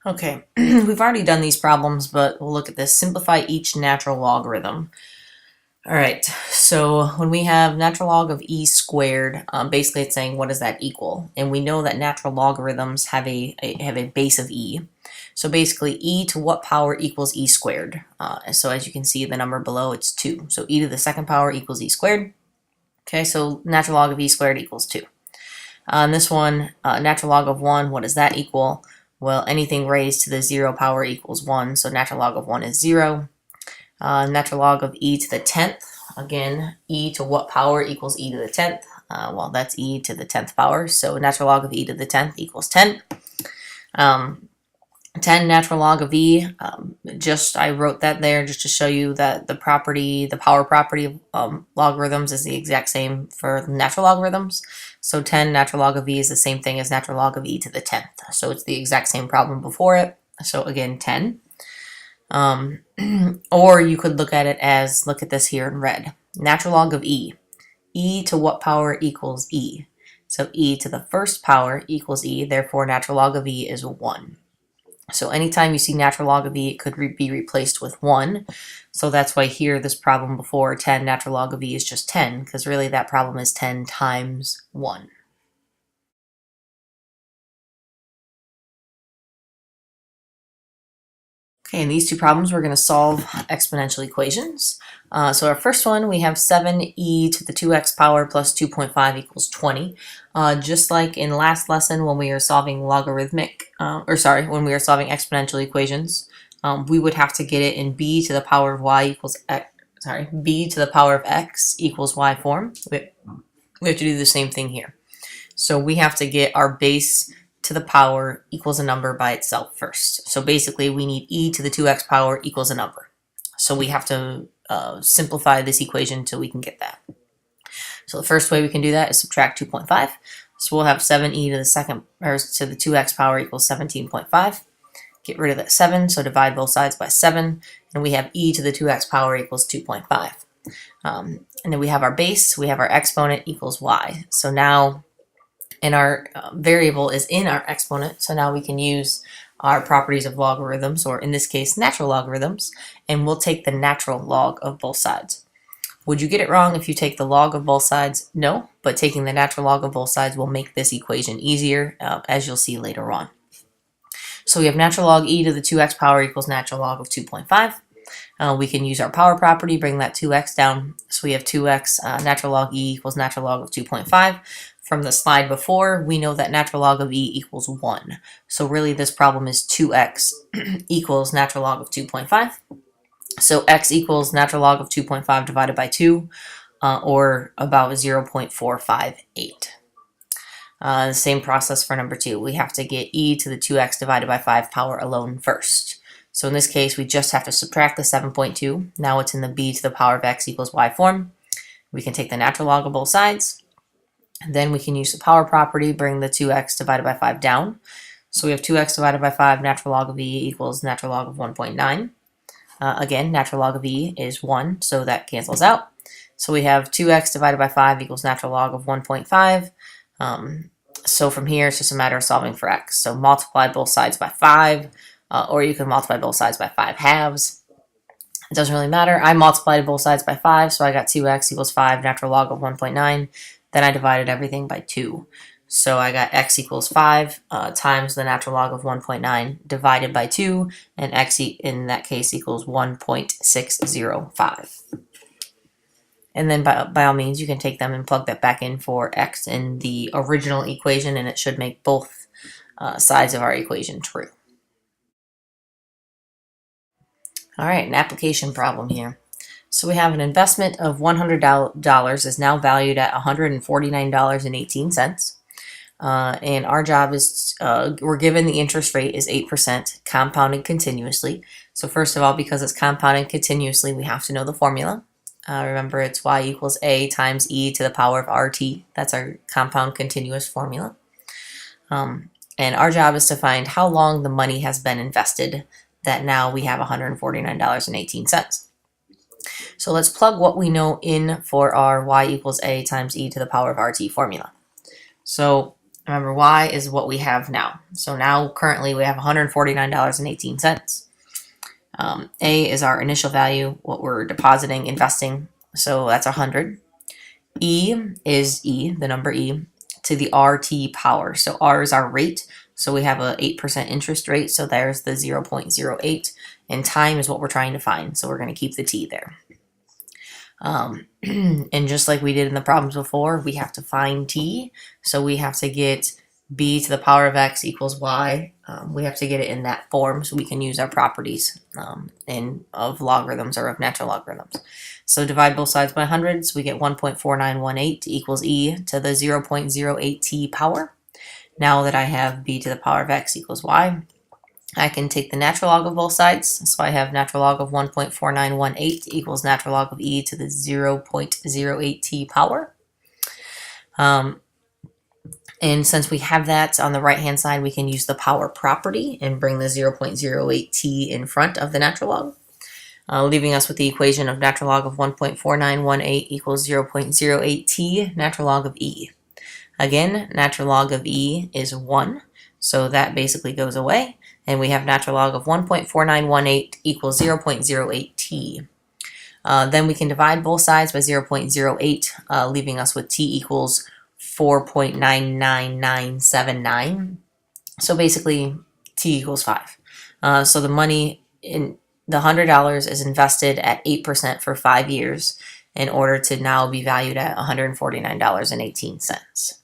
Okay, we've already done these problems, but we'll look at this. Simplify each natural logarithm. All right, so when we have natural log of e squared, basically it's saying what does that equal? And we know that natural logarithms have a base of e. So basically e to what power equals e squared? So as you can see the number below, it's 2. So e to the second power equals e squared. Okay, so natural log of e squared equals 2. On this one, natural log of 1, what does that equal? Well, anything raised to the 0 power equals 1, so natural log of 1 is 0. Natural log of e to the 10th, again, e to what power equals e to the 10th? Well, that's e to the 10th power, so natural log of e to the 10th equals 10. 10 natural log of e, I wrote that there just to show you that the power property of logarithms is the exact same for natural logarithms. So 10 natural log of e is the same thing as natural log of e to the 10th. So it's the exact same problem before it. So again, 10. Or you could look at it as, look at this here in red. Natural log of e. E to what power equals e? So e to the first power equals e, therefore natural log of e is 1. So anytime you see natural log of e, it could be replaced with 1. So that's why here, this problem before, 10 natural log of e is just 10, because really that problem is 10 times 1. Okay, in these two problems, we're going to solve exponential equations. So our first one, we have 7e to the 2x power plus 2.5 equals 20. Just like in last lesson when we were solving when we were solving exponential equations, we would have to get it in b to the power of y equals x, b to the power of x equals y form. We have to do the same thing here. So we have to get our base to the power equals a number by itself first. So basically we need e to the 2x power equals a number. So we have to simplify this equation until we can get that. So the first way we can do that is subtract 2.5. So we'll have 7e to the second, or to the 2x power equals 17.5. Get rid of that 7, so divide both sides by 7, and we have e to the 2x power equals 2.5. And then we have our base, we have our exponent equals y. So now, and our variable is in our exponent, so now we can use our properties of logarithms, or in this case, natural logarithms, and we'll take the natural log of both sides. Would you get it wrong if you take the log of both sides? No, but taking the natural log of both sides will make this equation easier, as you'll see later on. So we have natural log e to the 2x power equals natural log of 2.5. We can use our power property, bring that 2x down. So we have 2x, natural log e equals natural log of 2.5. From the slide before, we know that natural log of e equals 1. So really this problem is 2x equals natural log of 2.5. So x equals natural log of 2.5 divided by 2, or about 0.458. The same process for number 2. We have to get e to the 2x divided by 5 power alone first. So in this case, we just have to subtract the 7.2. Now it's in the b to the power of x equals y form. We can take the natural log of both sides. Then we can use the power property, bring the 2x divided by 5 down. So we have 2x divided by 5, natural log of e equals natural log of 1.9. Again, natural log of e is 1, so that cancels out. So we have 2x divided by 5 equals natural log of 1.5. So from here, it's just a matter of solving for x. So multiply both sides by 5, or you can multiply both sides by 5 halves. It doesn't really matter. I multiplied both sides by 5, so I got 2x equals 5, natural log of 1.9. Then I divided everything by 2. So I got x equals 5 times the natural log of 1.9 divided by 2, and x in that case equals 1.605. And then by all means, you can take them and plug that back in for x in the original equation, and it should make both sides of our equation true. All right, an application problem here. So we have an investment of $100 is now valued at $149.18. And our job is, we're given the interest rate is 8%, compounded continuously. So first of all, because it's compounded continuously, we have to know the formula. Remember, it's y equals a times e to the power of rt. That's our compound continuous formula. And our job is to find how long the money has been invested, that now we have $149.18. So let's plug what we know in for our y equals a times e to the power of rt formula. So Remember, y is what we have now. So now currently we have $149.18. A is our initial value, what we're depositing, investing. So that's 100. E is E, the number E, to the RT power. So R is our rate. So we have a 8% interest rate. So there's the 0.08. And time is what we're trying to find. So we're going to keep the T there. And just like we did in the problems before, we have to find T. So we have to get b to the power of x equals y. We have to get it in that form so we can use our properties of logarithms or of natural logarithms. So divide both sides by hundreds, we get 1.4918 equals e to the 0.08t power. Now that I have b to the power of x equals y, I can take the natural log of both sides. So I have natural log of 1.4918 equals natural log of e to the 0.08t power. And since we have that on the right-hand side, we can use the power property and bring the 0.08t in front of the natural log, leaving us with the equation of natural log of 1.4918 equals 0.08t natural log of e. Again, natural log of e is 1, so that basically goes away, and we have natural log of 1.4918 equals 0.08t. Then we can divide both sides by 0.08, leaving us with t equals 4.99979. So basically, t equals 5. So the money in the $100 is invested at 8% for 5 years in order to now be valued at $149.18.